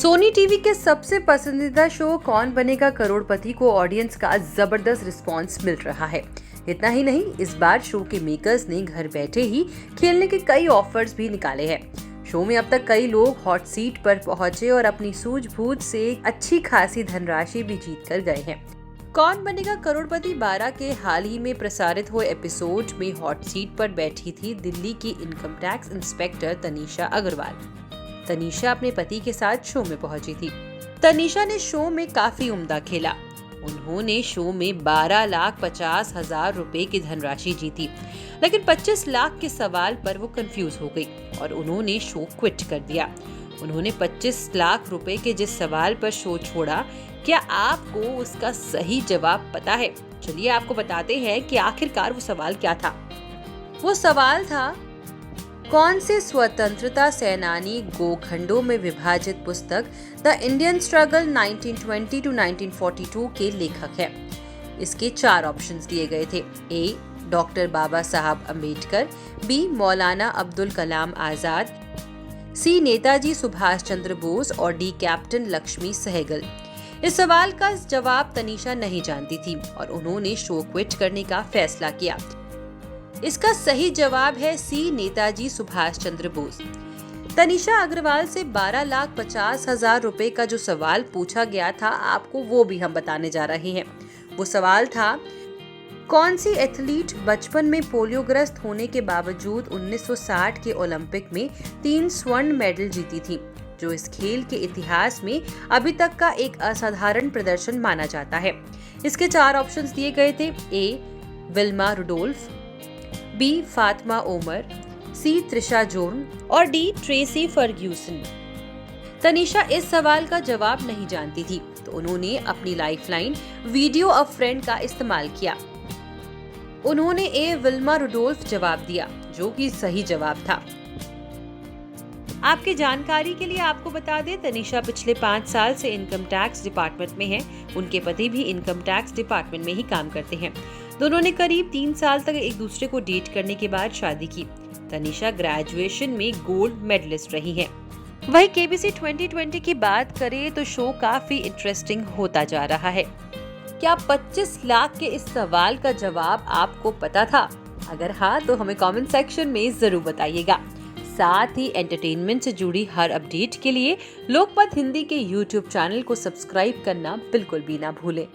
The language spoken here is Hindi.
सोनी टीवी के सबसे पसंदीदा शो कौन बनेगा करोड़पति को ऑडियंस का जबरदस्त रिस्पांस मिल रहा है। इतना ही नहीं, इस बार शो के मेकर्स ने घर बैठे ही खेलने के कई ऑफर्स भी निकाले हैं। शो में अब तक कई लोग हॉट सीट पर पहुंचे और अपनी सूझबूझ से अच्छी खासी धनराशि भी जीत कर गए हैं। कौन बनेगा करोड़पति 12 के हाल ही में प्रसारित हुए एपिसोड में हॉट सीट पर बैठी थी दिल्ली की income tax inspector Tanisha Agarwal. Tanisha अपने पति के साथ शो में पहुंची थी। तनीषा ने शो में काफी उम्दा खेला। उन्होंने शो में 12,50,000 रुपए की धनराशि जीती, लेकिन 25 लाख के सवाल पर वो कंफ्यूज हो गई और उन्होंने शो क्विट कर दिया। उन्होंने 25 लाख रुपए के जिस सवाल पर शो छोड़ा, क्या आपको उसका सही जवाब पता है? चलिए आपको बताते हैं कि आखिरकार वो सवाल क्या था। वो सवाल था, कौन से स्वतंत्रता सेनानी गोखंडों में विभाजित पुस्तक द इंडियन स्ट्रगल 1920 टू 1942 के लेखक है? इसके 4 ऑप्शंस दिए गए थे। ए, डॉक्टर बाबा साहब अम्बेडकर, बी, मौलाना अब्दुल कलाम आजाद, सी, नेताजी सुभाष चंद्र बोस और डी, कैप्टन लक्ष्मी सहगल। इस सवाल का जवाब तनीषा नहीं जानती थी और उन्होंने शो क्विट करने का फैसला किया। इसका सही जवाब है सी, नेताजी सुभाष चंद्र बोस। तनीषा अग्रवाल से 12,50,000 रुपए का जो सवाल पूछा गया था, आपको वो भी हम बताने जा रहे हैं। वो सवाल था, कौन सी एथलीट बचपन में पोलियोग्रस्त होने के बावजूद 1960 के ओलंपिक में 3 स्वर्ण मेडल जीती थी, जो इस खेल के इतिहास में अभी तक का एक असाधारण प्रदर्शन माना जाता है। इसके 4 ऑप्शंस दिए गए थे। A, Wilma Rudolph, B, Fatima Omar, C, Trisha Joan और डी, ट्रेसी फर्ग्यूसन। तनीषा इस सवाल का जवाब नहीं जानती थी, तो उन्होंने अपनी लाइफलाइन वीडियो अ फ्रेंड का इस्तेमाल किया। उन्होंने ए, विल्मा रुडोल्फ जवाब दिया, जो कि सही जवाब था। आपकी जानकारी के लिए आपको बता दें, तनीषा पिछले 5 साल से इनकम टैक्स डिपार्टमेंट में है। उनके पति भी इनकम टैक्स डिपार्टमेंट में ही काम करते हैं। दोनों ने करीब 3 साल तक एक दूसरे को डेट करने के बाद शादी की। तनीषा ग्रेजुएशन में गोल्ड मेडलिस्ट रही है। वही केबीसी 2020 की बात करें तो शो काफी इंटरेस्टिंग होता जा रहा है। क्या 25 लाख के इस सवाल का जवाब आपको पता था? अगर हाँ, तो हमें कमेंट सेक्शन में जरूर बताइएगा। साथ ही एंटरटेनमेंट से जुड़ी हर अपडेट के लिए लोकमत हिंदी के YouTube चैनल को सब्सक्राइब करना बिल्कुल भी ना भूलें।